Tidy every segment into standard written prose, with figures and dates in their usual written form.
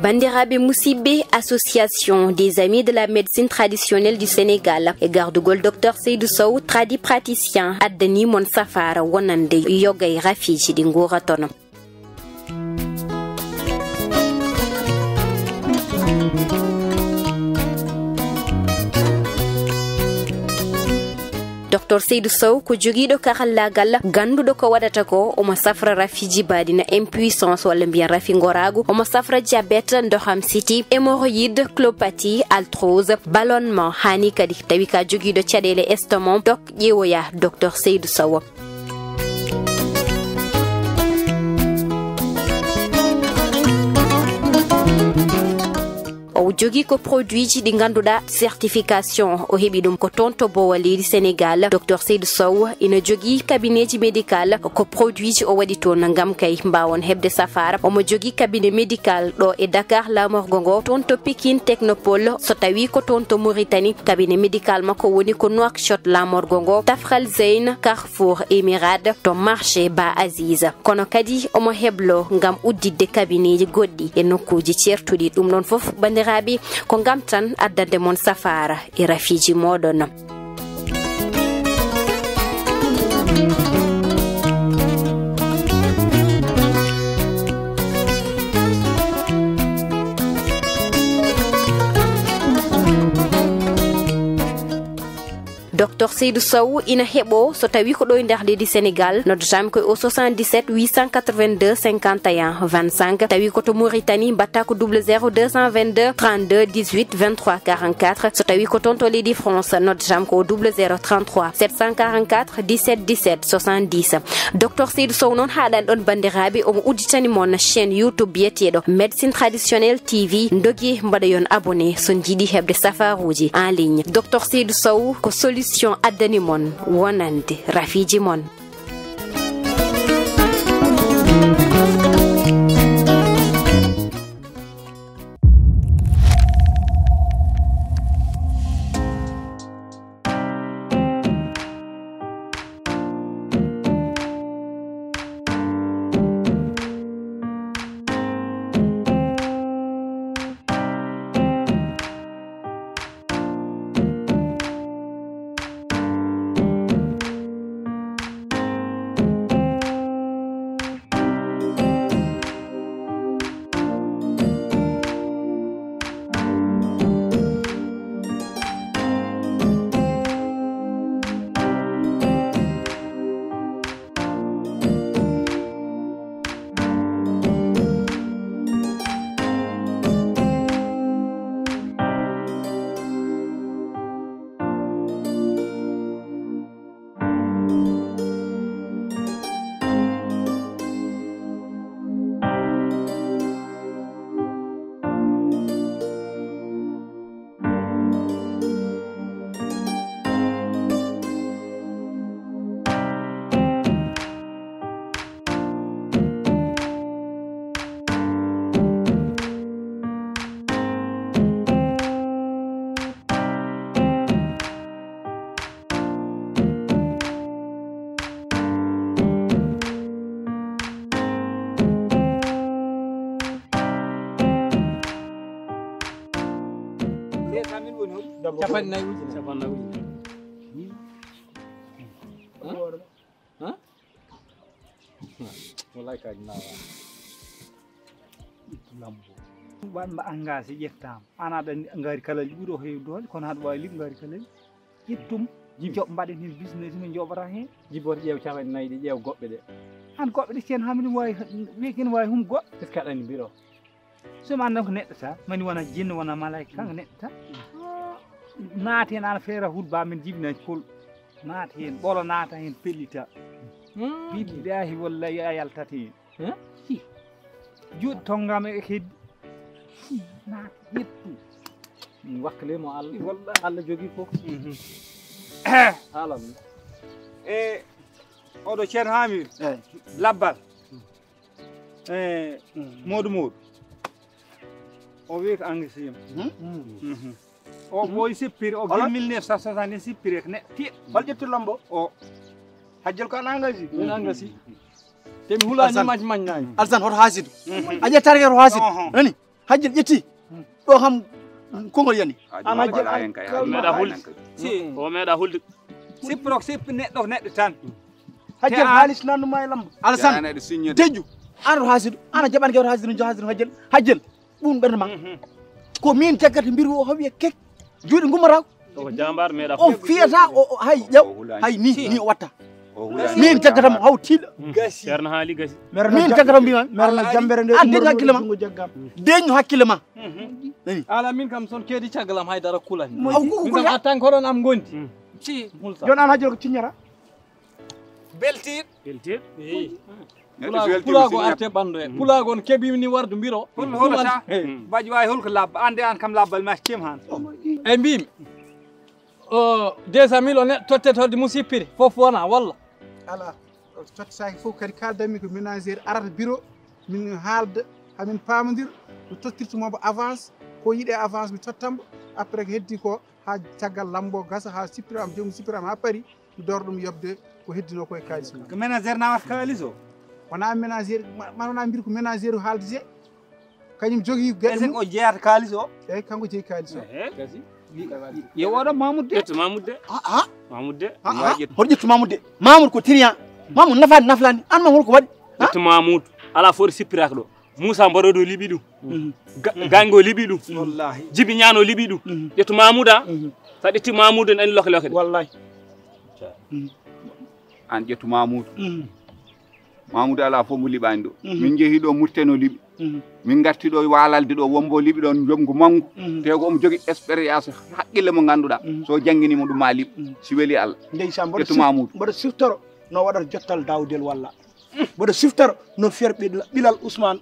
Bandirabe Moussibé, association des amis de la médecine traditionnelle du Sénégal et garde-gol Dr Seydou Sow, praticien Adani Mon Safara Wonande Yogay Rafiji di Ngora Tono. Dr Seydou Sow ko jogiido karallagal gandudo ko wadata ko omo safra rafiji badina impuissance wala mbiyan rafi ngoragu omo safra diabète ndoham siti hémorroïde clopathie arthrose ballonnement hani kadi tawi ka jogiido caɗele estomac dok ƴeewoya Dr Seydou Sow. O jogi ko produit ji di ganduda certification o hebi dum ko tonto bo wali Sénégal. Dr Seydou Sow ina jogi cabinet médical ko produit ji o wadi ton ngam kay mbawon hebde safara omo jogi cabinet médical do e Dakar la morgongo tonto Pikine Technopole so tawi ko tonto Mauritanie cabinet médical mako woni ko Nouakchott la morgongo Tafral Zeyn Carrefour Emirade to marché Ba Aziz kono kadi omo heblo ngam uddide cabinet ji goddi e nokkuji certudi dum non fof bandiraɓe ko ngam tan addande mon safara e rafiji moɗon. Dr Seydou Sow ina hebo so tawi ko do nder leydi Sénégal noddotami ko au 77 882 51 25 tawi ko to Mauritanie batta ko 00222 32 18 23 44 so tawi ko tonto leydi France noddotami ko 0033 744 17 17 70. Dr Seydou Sow non haɗan ɗon bandiraɓe omo udditani mon chaîne YouTube biyeteɗo médecine traditionnelle TV ndogi mbaɗa yon abonné so jiiɗi hebde safaruji en ligne. Dr Seydou Sow ko solution addani mon wonande rafiji mon. Capan naik mulai kagna itu lambo ban ba anga si jettam ana da ngari kala buro he dol kon had way lim ngari kala yittum job mbaden his business min jobara he jibor jew capan nayi di jew gobbe de an gobbe de sen hamni way wekin way hum go es kadani biro so man ko nedda sa mani wona jinno wona malaika kan nedda naati hen ana feera hudba min jibina kol naati hen bolo naata hen pellita billahi wallahi ayaltati jud tongam e heddi naati yettu wakkale mo Allah wallahi Allah jogi ko halam e odo cer hamir labbal Modou o wi ko angisiyam o boy sippiri o gel 1960 sippiri ne ti bal jettu lambo o hajjal ko anangasi min angasi temi hulani maj mañ nay alsan hoto hasidu aje target hoto hasid nani hajjel ƴetti ɗo kam kongol yani ana meeɗa hulde o meeɗa hulde sippirok sippi neɗɗo tan hajjel haalis nannuma e lamba alassane deƴƴu an oto haasidu ana jaɓani kewto haasidu jo haasidu hajjel hajjel ɓuun ɓernde ma ko min jaggata mbiru o hawiye kek juuɗe gummata o jambar meeɗa o fiyata hay ƴew hay ni o watta min jaggatamo haw tiiɗo ceerno haali gasi min jaggatamo mbima merna jambere nde deño hakkille ma deño hakkille ma nani ala min kam son keedi caggalam haydara kulani min kam attan koɗon am gondi joni an hajjel ko ciññata beltiɗ pulago arte ɓandu e pulago on keeɓimi ni wardu mbiro holata baƴi wawi holko labba ande an kam labbal ma cem han eyyi mbimi 200 000 o neɗɗo totte todde mum sippiri foof wona walla ala tottaki fof kadi kaldanmi ko ménagére arata bureau min haalda hamin pamodir mi tottirtumomo avance ko yiiɗe avance mi tottambo après ko heddi ko ha caggal lambo gasa ha sippirama jomum sippirama ha paari mi dora ɗum yobde ko heddino koye kalis mum ko ménagére nawata kalis o wona ménagére wona mbiri ko ménagére o haaldete kañum jogui gueɗe mum o jeeyata kalis o eyyi kanko jeeyi kalis o yo oɗo Mamoudou ƴettu Mamoudou de hoto ƴettu Mamoudou de Mamoudou ko trian Mamoudou nafani naflani an ma holko waɗi ƴettu Mamoudou ala foti sippiraka ɗo Moussa Mbarodo liɓi ɗum Gangue o liɓi ɗum wallahi Djibi Ñano liɓi ɗum ƴettu Mamoudou a sa ƴetti Mamoudou en andi loke loke wallahi an ƴettu Mamoudou ala fof mo liɓani ɗo min jeehi ɗo Murteno liɓi min garti ɗo walalde ɗo wombo liɓi ɗon jomgu mangu te ko omo jogui expérience haqqille mo ganduɗa so jangguinimo ɗum ma liɓ si weeli Allah ndeysan ƴettu Mamoudou mboɗo siftoro no waɗata jottal dawdel walla mboɗo siftoro no feer ɓilal Ousmane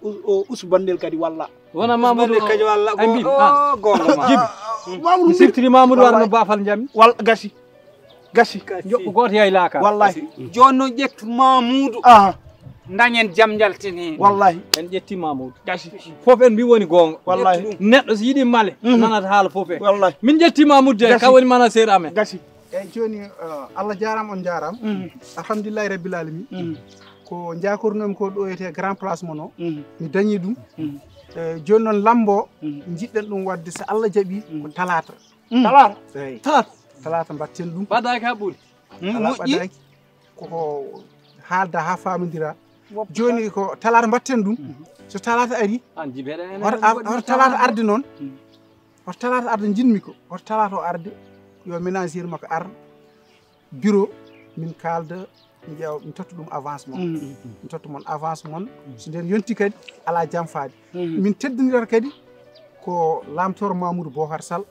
Bandel kadi walla wona Mamoudou kadi walla mbimi gonga ma mi siftiri Mamoudou warno bafal jammi walla gasi joɓɓo goto yayi laaka wallahi joni noon ƴettu Mamoudou dañen jaam jaltini wallahi en ƴetti Mamoudou gasi foof en mbi woni gonga wallahi neɗɗo so yiiɗi male nanata haala foof en wallahi min ƴetti Mamoudou de ka woni manager amen gasi eyyi joni Allah jarama on jarama alhamdulillahi rabbil alamin ko jakornomi ko ɗo ete grand place moon o mi dañi ɗum joni noon lambo jiɗɗen ɗum wadde so Allah jaaɓi ko talata eyyi talata mbatten ɗum baɗaki ha ɓuuri ala ɓadaki koko haalda ha famodira joni ko talata mbatten ɗum so talata ari an jibeɗe hoto talata arde noon hoto talata arde jinmi ko hoto talata o arde yo ménagére makko ar bureau min kalda mi ƴeewa mi totta ɗum avance mon mi totta moon avance mon so nden yonti kadi ala jamfade min teddinirata kadi ko lamtoro Mamoudou Bocar Sall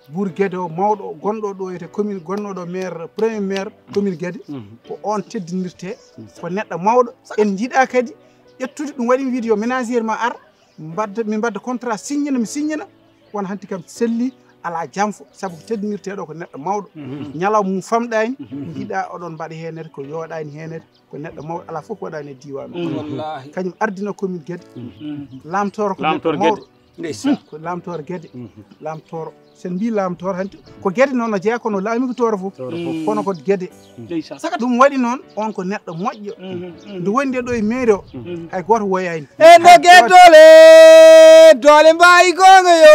Bour Guédé o mawɗo gonɗo ɗo ete commune gonnoɗo maire premier maire commune Guédé ko on teddinirte ko neɗɗo mawɗo en jiiɗa kadi ƴettude ɗum waɗi wiide yo ménagére ma ar min mbadda contrat signana mi signana won hanti kam selli ala jamfo saabu ko teddinirteɗo ko neɗɗo mawɗo ñalawma mum famɗani jiiɗa oɗon mbaɗa henede ko yooɗani henede ko neɗɗo mawɗo ala fof waɗani e diwan wallahi kañum ardina commune Guédé lamtoro ko neɗɗo mawɗo ko lamtoro Guédé lamtoro sen mbi lamtoro hanti ko Guédé noon no jeeya kono laami ko toro fof kono ko Guédé saka ɗum waɗi noon on ko neɗɗo moƴƴo nde woni nde ɗo e mairie o hay goto woyani e no gueddole dole mbawi gonga yo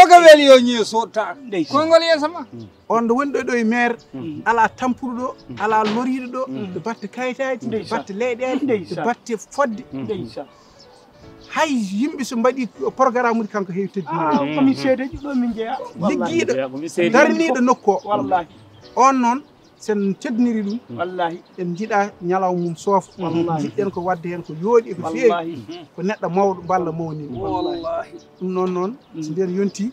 ko weeli yo ñii sotta koygol yesama on nde woni ɗo e maire ala tampuɗo ɗo ala loriɗo ɗo ɓe batte kayitaji ɓe batte leyɗele ɓe batte fodde hay yimɓe so mbaɗi programme uji kanko heewi teddini komin seedeji ɗo min jeeya ligguiɗo darniɗo nokku o wallahi on noon sen teddiniri ɗum wallahi en jiiɗa ñalawma mum soofa jiɗɗen ko wadde hen ko yooɗi ko feewi ko neɗɗo mawɗo balla mawni wallahi ɗum noon noon so nden yonti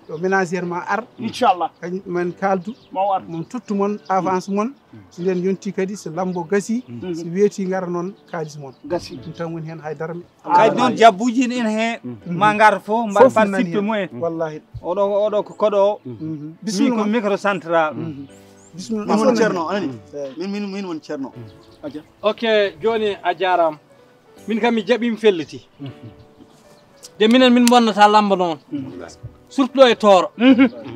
yo ménagére ma ar inchallah kañum men kaldu maw ar mon tottu mon avance mon so nden yonti kadi so lambo gasi so weeti gara noon kalis mon gasi ɗum tan woni hen haydara kadi noon jabbuji en hen ma gar fof mbaɗa participe mumen wallahi oɗo ko koɗo o bismi ko micro central bismillah min woni ceerno anani min woni ceerno ok joni a jarama min kam mi jaɓimi felliti de minen min bonnata lamba noon surtout ɗo e Tooro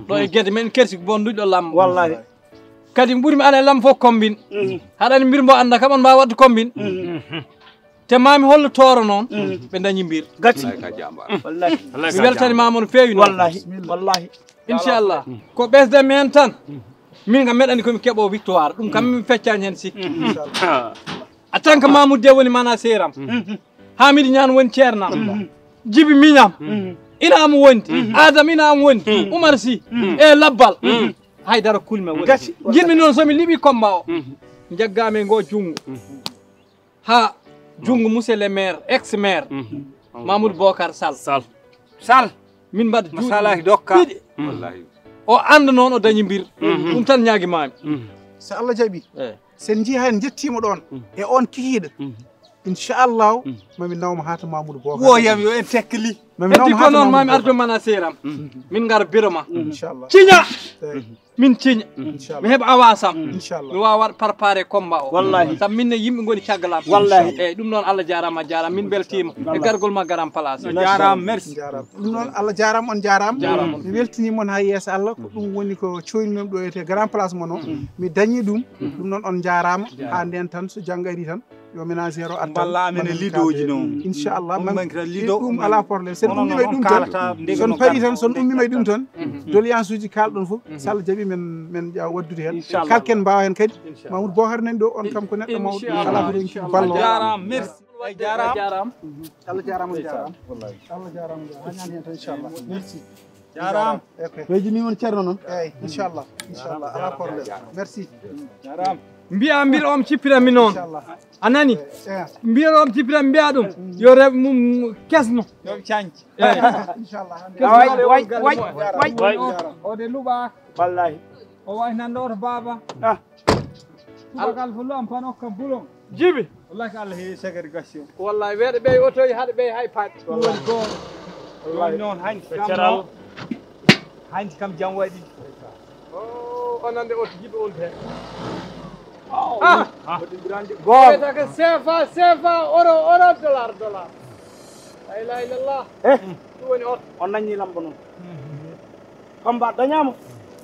ɗo e Guédé men kersi bonduɗo lamba wallahi kadi ɓuurimi ana e lamba fof combine haɗani mbir mbo anda kam on mbawi wadde combine te mami hollo tooro noon ɓe dañi mbir gati ka jamba wallahi mi weltanimama no feewi noon wallahi inchallah ko ɓesde men tan min kam meɗani komi keeɓo victoire ɗum kam mi feccani hen sikki a tant que Mamoudou de woni mana seeram Hamidou Niane woni ceernam Djiby miñam inamo wondi Adama inamo wondi Oumar Sy e labbal haydara kulme woni jinmi noon somi liiɓi combat o jaggami ngo jungo ha jungo monsieur le maire ex maire Mamoudou Bocar Sall min mbaɗa masalaki dokka wallahi o anda noon o dañi mbir ɗum tan ñaguimami so Allah jaaɓi sen jii hen jettimo ɗon e on kikiɗo inchallahu mami nawma hata Mamoudou Bocar woyam yo en tekkili heddi ko noon mami ardu mana seeram min gara biro ma inchallah ciña min ciña inchallah mi heeɓa awasam inchallah mi wawa waɗ préparé combat o wallahi saabu minne yimɓe goni caggalam wallahi eyyi ɗum noon Allah jarama jarama min beltima e gargol ma garam place jarama merci jarama ɗum noon Allah jarama on jarama mi weltinimon ha yeeso Allah ko ɗum woni ko coynimem ɗo ete grand place mon o mi dañi ɗum ɗum noon on jarama ha nden tan so janggo ari tan yo ménagére o balla amene lidoji noon inchallah lido ɗum ala probléme sen ummima e ɗum tan son paari tan son ummima e ɗum tan doléance uji kalɗon foof so Allah jaaɓi men ƴaw waddude hen kalken mbawa hen kadi Mamoudou Bocar nani ɗo on kam ko neɗɗo mawɗo ala ko ronki ballo jarama merci jarama Allah jarama on jarama wallahi Allah jarama ha ñaan hen tan inchallah merci jarama wejini on ceerno noon eyyi inchallah ala probléme merci jarama mbiya mbir om cippirami noon inchallah a nani mbiyat om cippirami mbiya ɗum yo rew mum kesno yoɓe cañci inchallah way o de luɓaka wallahi o way nan ɗo to baba algal fo luam pan hokkam bulon Djiby wallahi ko Allah heewi ségrégation wallahi weeɗe ɓey otoyi haɗa ɓey hay paɗi ɗum woni goto wallahi noon hanti kam jam waɗi onande oto Djiby on te goto wiyetake CFA euro dollar la ilaha illallah ɗum woni oto on nañi lamba noon kamba dañama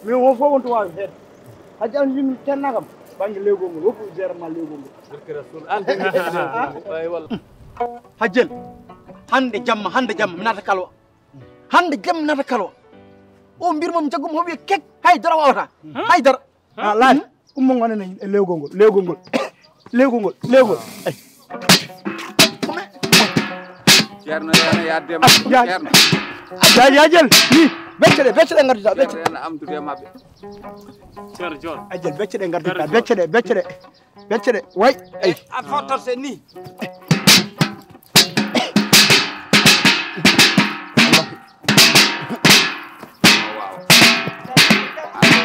min won fof wonto wawi heede haji an yimmi tenna kam banggue lewgol ngol woppu gérement lewgol ngol hajjel hande jamma mi nata kalwa hande jamma mi nata kalwa o mbir mom jaggum hoɓe kek haydara wawata haydara laati ummo gonene e lewgol ngol ay ceerno yana yaddema ceerno jajel ni becce ɗe gardita becce yana amdude mabɓe ceerno jon ajel becce ɗe gardita becce ɗe way ay a fottorse ni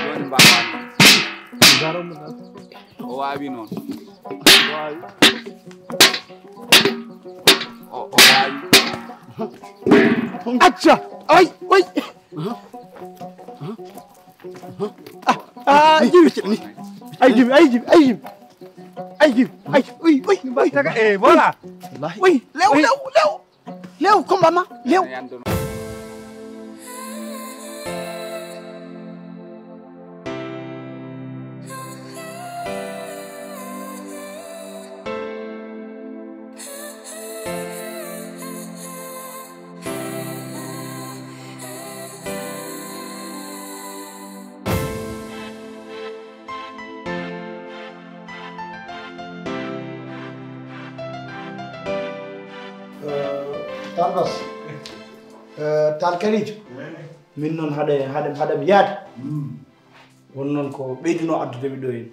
joni mbawano o wawi noon o wawi acca ay way Djiby ay Djiby uy taga e voilà uy lew combat ma lew Tandas Talkarijo min noon haɗami yaade won noon ko ɓeydino addudemi ɗo hen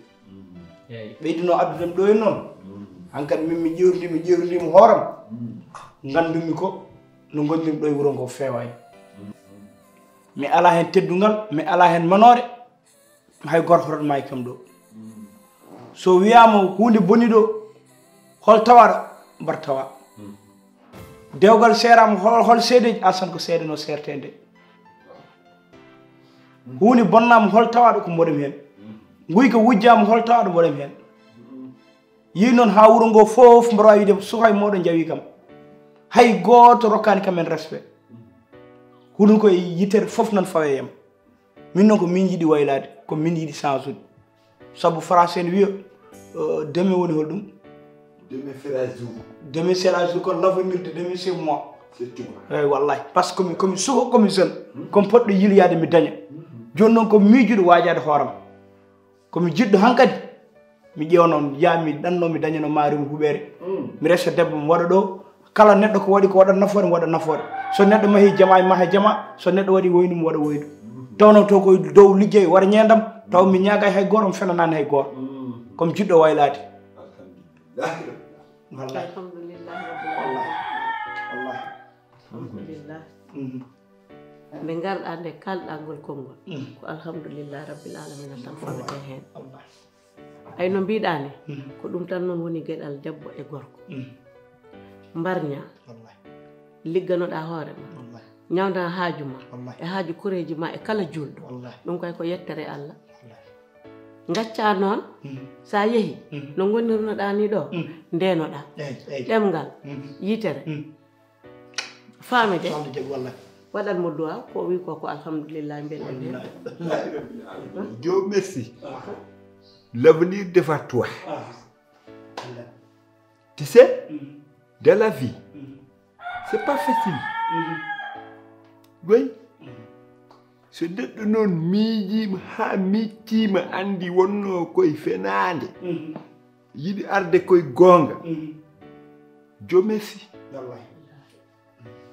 eyyi ɓeydino addudemi ɗo hen noon hankkadi min mi ƴewridimo hooram gandumi ko no gonɗimi ɗo e wuuro ngo fewani mi ala hen teddugal mi ala hen manore hay goto hoɗatma e kam ɗo so wiyama hunde boni ɗo hol tawaɗo mbar tawa dewgal seerama hol seedeji alsan ko seede no sertede hunde bonnama hol tawaɗo ko mboɗemi hen guyka wujjama hol tawaɗo mboɗemi hen yi noon ha wuuro ngo foof mbaɗa wawi wiide suka e moɗo jawi kam hay goto rokkani kamen respect huɗum koye yittere foof noon faweyam min noon ko min yiiɗi waylade ko min yiiɗi change ude saabu français ne wiya deme woni holɗum demi c'est jour demi c'est la jour kon l'avenir de demi c'est moi c'est tout wallahi parce que comme suko comme jeune comme poddo yiliyade mi daña joni non ko miijude waajade hooram komi jiddo hankadi mi ƴewnon yaami ɗanno mi dañano maarimi huɓere mi resa debbo mi waɗa ɗo kala neɗɗo ko waɗi ko waɗat nafoore mi waɗa nafoore so neɗɗo mahi jama e maha jama so neɗɗo waɗi woyni mi waɗa woydu tawno to koye dow liggey waɗa ñeendam taw mi ñaagay hay goto mi fenanani hay goto comme jiɗɗo waylade wallahi alhamdulillah wallahi wallahi alhamdulillah nde garɗa nde kalɗa ngol konngol ko alhamdulillah rabbil alamina tan fawete hen ay no mbiɗa ni ko ɗum tan noon woni gueɗal debbo e gorko mbarña ligganoɗa hoore ma ñawda haaju ma e haaju koreji ma e kala julɗo ɗum koy ko yettere Allah gacca noon sa yeehi no gonirnoɗa ni ɗo ndenoɗa ɗemgal yitere famide waɗat mo duwa ko wi ko alhamdulillah belɗen hen Dieu merci l'avenir devant toi tu sais dans la vie c'est pas facile oui so neɗɗo noon miijima ha mictima andi wonno koye fenade yiɗi arde koye gonga Dieu merci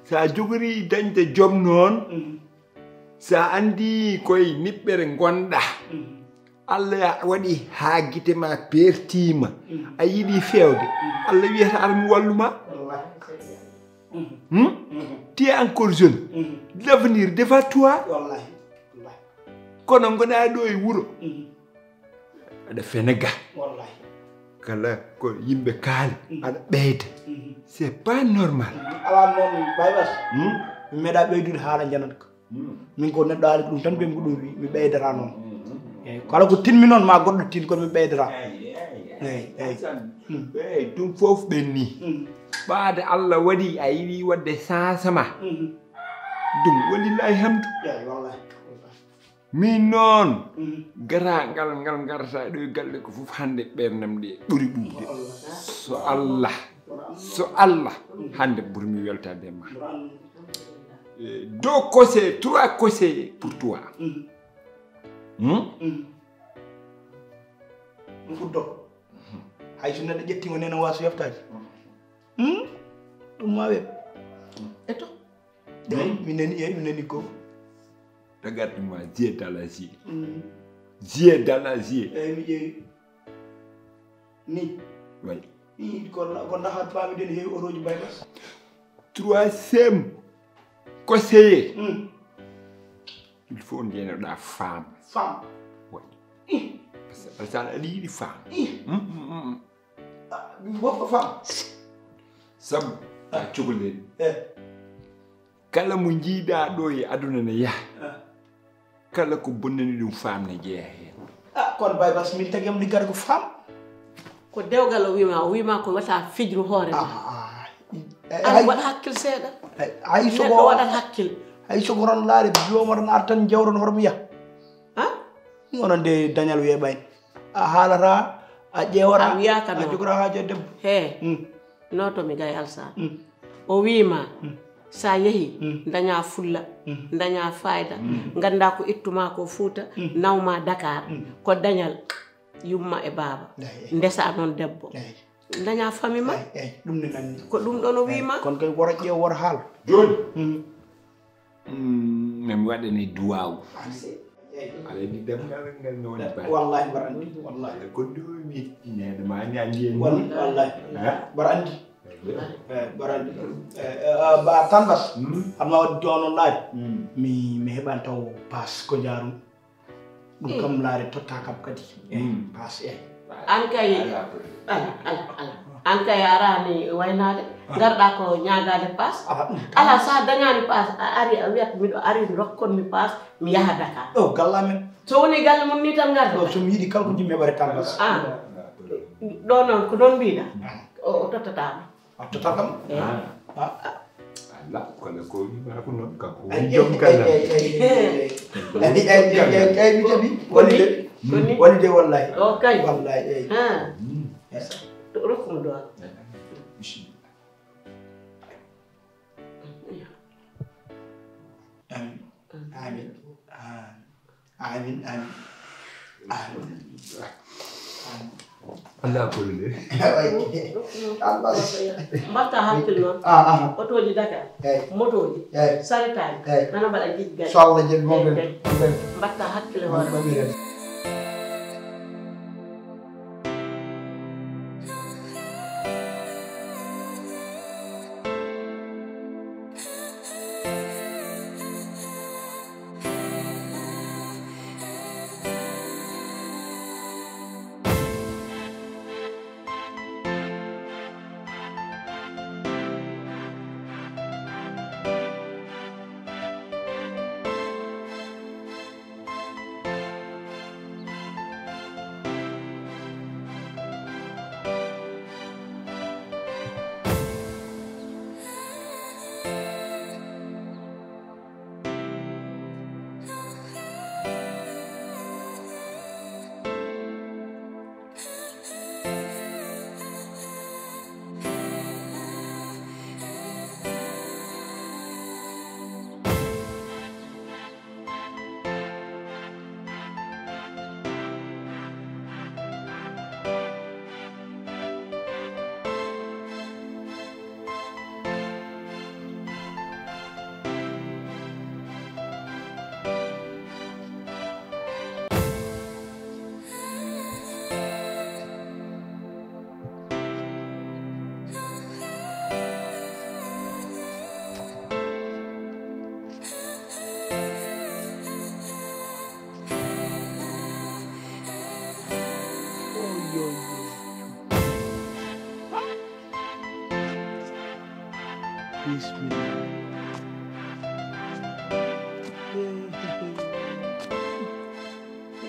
sa jogori dañde joom noon sa andi koye niɓɓere gonɗa Allah waɗi ha guite ma pertima a yiɗi fewde Allah wiyata armi walluma tu es encore jeune l'avenir devant toi kono gona ɗo e wuuro aɗa fenega kala ko yimɓe kaali aɗa ɓeyda c'est pas normal ala noon baybas mi meeɗa ɓeydude haala janat ko min ko neɗɗo haali ɗum tan ɓe mbuɗum wi mi ɓeydata noon eyyi kala ko tinmi noon ma goɗɗo tin kono mi ɓeydata eyyi ɗum fof ɓenni ɓaade Allah waɗi a yiɗi wadde sansama ɗum walillahi hamdu min noon garagal ngal garata ɗo e galle ko fof hande ɓerdam ɗe ɓuuri ɓuuɓde so Allah hande ɓurmi weltade e ma deux conseils trois conseils pour toi fuddo hay so neɗɗo ƴettimo nena waso yeftade ɗum ma weɓ eto mi nani ko regarde-moi yeux dans la yeux yeux dans la yeux eyyi mi ƴeewi ni oui ko nahat famide ne heewi oroji baylas troisième conseiller il faut jenoɗa femme oui parce que aɗa yiɗi femme woɓɓo femme sabu a cohleɗi kala mo jiiɗa ɗo e aduna ne yaha kala ko bonnani ɗum femme ne jeeya hen kono baybas min tagi am liggade ko femme ko dewgal o wima ko wata fijru hoore ma aɗa waɗa hakkil seeɗa hay neɗɗo waɗat hakkil hay sogo ron laare joomata ar tan jawron hormo yiya onon nde dañal weeɓani a haalata a ƴeewata a wiyaka a jogora haajo debbo he notomi gay alsaan o wima sa yeehi daña fulla daña fayda ganda ko ittuma ko Fouta nawma Dakar ko dañal yumma e baaba ndesa noon debbo daña famille ma ɗum ne nanni ko ɗum ɗon o wima kono kay woro ƴeew woro haal joni mimi waɗani duwaw aɗa andi demgal ngal no woni ba wallahi mbar andi wallahi ko ɗomi ñeede ma ni andi en wallahi mbar andi mbar andi ba tanbas amma wadde ono laade mi heɓan taw passe ko jaarum ɗum kam laare totta kam kadi passe an kay an kay arani waynade garɗa ko ñagade passe ala sa dañani passe a ari a wiyat miɗo ari rokkon mi passe mi yaha Dakar ɗo gallamen so woni galle mum ni tan garda ɗo somi yiiɗi kala ko jimmi heɓare tanbas ɗo noon ko ɗon mbiɗa o tottatama a totta kam la kono ko wima ko noon kanko woni joom galla mi jaɓi woni de wallahi o kay wallahi eyyi rokkum doon amin amin amin Allah kulli mbatta hakkil noon otoji Dakar motoji saritaji nana mbaɗa jiɗi gayi inshallah jel mo mbatta hakkile hoore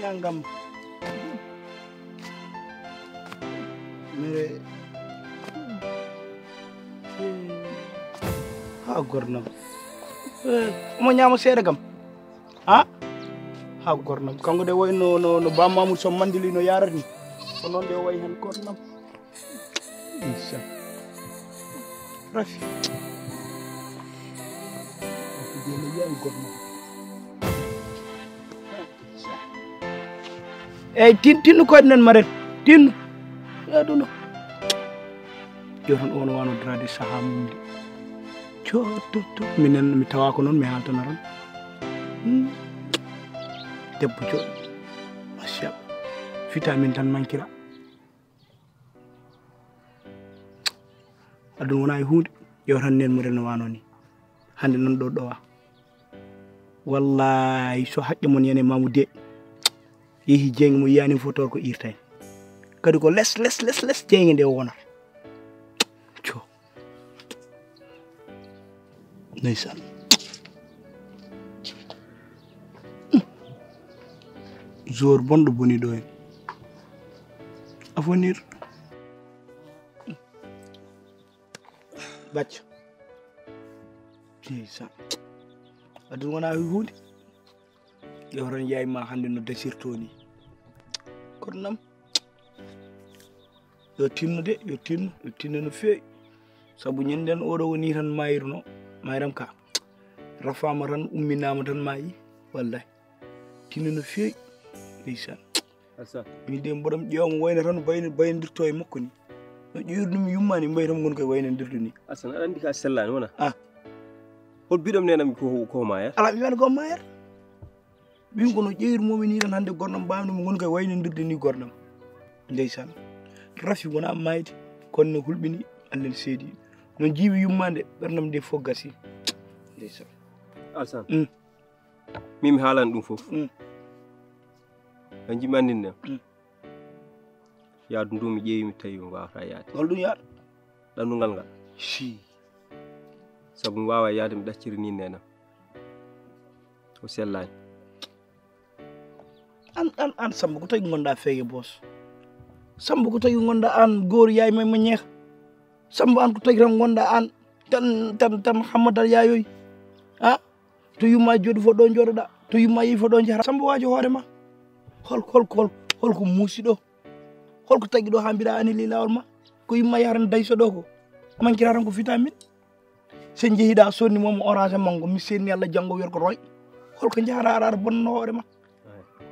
Yangam mere ha gornam mo nyama seeda gam ha gornam kango de way no ba Mamoudou Sow mandili no yarani ko non de way hen gornam insha rafi dina yan gornam tin ko nen maren tin aduna yoron on wano drade sahamundi to minen mi tawa ko non mi haltanaran debbo jo masha vitamin tan mankira adun wona e hunde yoron nen mo reno wano ni hande non do dowa wallahi so haqqe mon yene Mamoudou yehi jeng mo yani fotor ko irtay kadi ko les jeng nde wona co neysan jour bondo boni do en avenir bacc neysan adun wona hunde yoron yaay ma hande no desirtoni kornam yo tinno no feewi sabu nyenden odo woni tan mayirno mayram ka rafama tan umminama tan mayi wallahi tinno no feewi ndeysaan asa mi dem bodam ƴewam wayna tan bayindirto e makko ni no ƴirdum yummani mbay tan gon koy waynadirdu ni asan aɗa andi ka sellani wona hol biɗom nenam ko maya ala mi wan go mayar bin ko no ƴeewirmomi ni tan hande gornam bamno mo gon koy waynadirde ni gornam ndeysaan rafi wona mayde kono hulɓini Allah seedi no jiiwi yummande ɓernam nde fof gasi ndeysaan asan mimi haalani ɗum fof kanjum andinne yaadu ndu mi ƴeewi mi tawi mi wawata yaade hol ɗum yaada ɗannungal ngal si sabu mi wawa yaade mi ɗacciri ni nenam o sellani an Samba ko tagi gonɗa feege boos Samba ko tagi gonɗa an goor yaay may mo ñeex Samba an ko tagi tan gonɗa an tan hammadal yaayoy to yumma jooɗi fo ɗo jooɗoɗa to yumma yi fo ɗo jahata Samba waajo hoorema holko muusi ɗo holko tagi ɗo ha mbiɗa ani li lawol ma ko yimma yaran dayso ɗo ko mankiraran ko vitamine sen jeehiɗa sonni momo orange mango mi senni Allah janggo wer ko roy holko jara ara bonno hoorema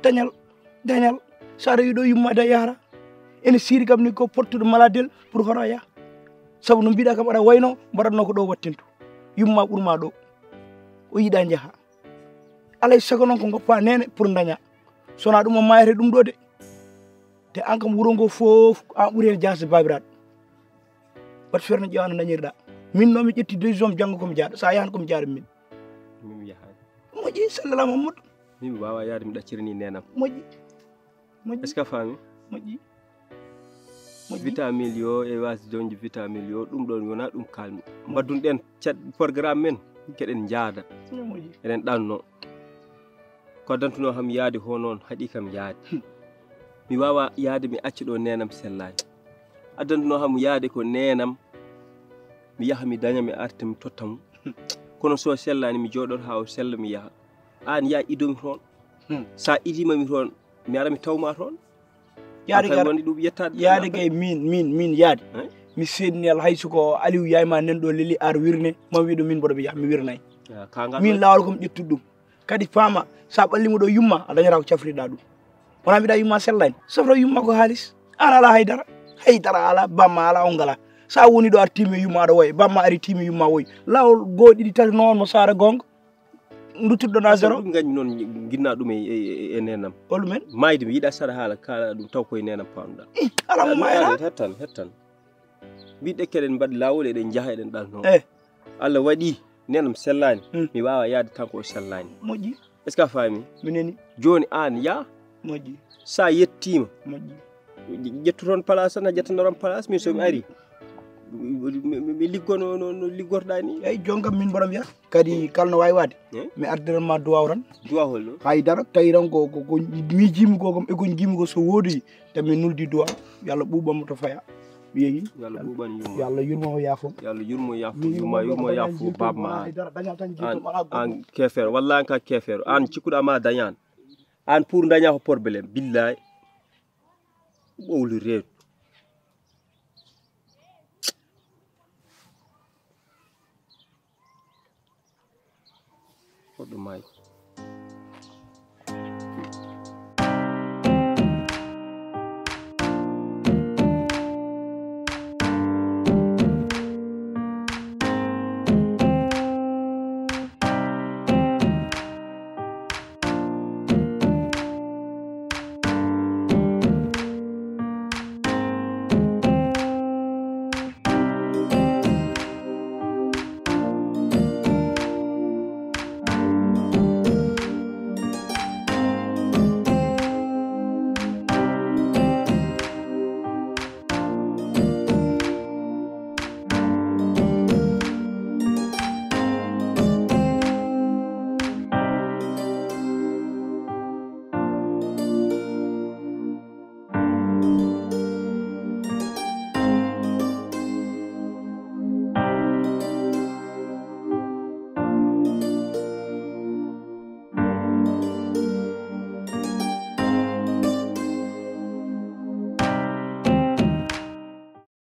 dañal sa rewi ɗo yumma da yara ene siri kam ni ko portude maladel pour hono ya sabu no mbiɗa kam aɗa wayno mbaɗatno ko ɗo wattintu yumma ɓurma ɗo o yiiɗa jaaha alay sago noon ko goppa nene pour daña sona ɗum o mayete ɗum ɗo de te an kam wuuro ngo fof an ɓuuri hen jasde babiraɗo wat feere no ƴewano dañirɗa min noon mi ƴetti décision janggo komi jaaɗo sa yahan komi jaaɗo min min yahaani moƴƴi sallallah mamadou min mi wawa yaade mi ɗaccirini nenam moƴƴi est ce que a faami moƴƴi vitamine yo e wasi jonji vitamine yo ɗum ɗon wona ɗum kalmi mbaddunɗen programme men keɗen jaada eɗen ɗanno koddantuno kam yaade ho noon haaɗi kam yaade mi wawa yaade mi acca ɗo nenam sellani addantuno kam yaade ko nenam mi yaha mi daña mi arta mi totta mum kono so sellani mi jooɗoto ha o sella mi yaha an ya idomi toon sa idimami toon mi ara mi tawma toon woni ɗum yettade yaade gay min yaade mi sedni Allah hay suko Aliou yayma nan ɗo leli ar wirne ma wiɗo min mboɗo mi yaha mi wirnayi min lawol komi ƴettude ɗum kadi faama sa ɓallimo ɗo yumma a dañata ko cafriɗa ɗum wona mbiɗa yumma sellani safra yumma ko haalis an ala haydara ala bamma ala on ngala sa woni ɗo ar tiimi yumma aɗa woya bamma ari tiimi yumma woyi lawol goo ɗiɗi tati noon mo sara gonga duttuɗo na zéro ɗum gañmi noon ginna ɗum e nenam holumen mayde mi yiiɗa saɗa haala kala ɗum taw koye nenam pamɗa ala mo mayra hettan mbiɗe keɗen mbaɗi lawol eɗen jaaha eɗen ɗanno Allah waɗi nenam sellani mi wawa yaade tanko o sellani moƴƴi est ce que a faami mineni joni an ya moƴƴi sa yettima moƴƴi ƴettu toon place tan a ƴettanoran place min somi ari mi liggono no liggorɗa ni eyyi jonkam min mbaɗa wiya kadi kala no wawi wade mi ardiranma duwaw tan duwawol ɗo haydara tawi tan ko miijimi ko kam eko jimi ko so woodi tan min nuldi duwaw yo Allah ɓuɓamo to faya mi yeehi yo Allah ɓuɓan yumma yo Allah yurmo yaafo yo Allah yurmo yaafo babma an kefere walla an ka kefere an cikkuɗa ma dañan an pour daña ko probléme billahi ɓowli reedu goɗɗo maayi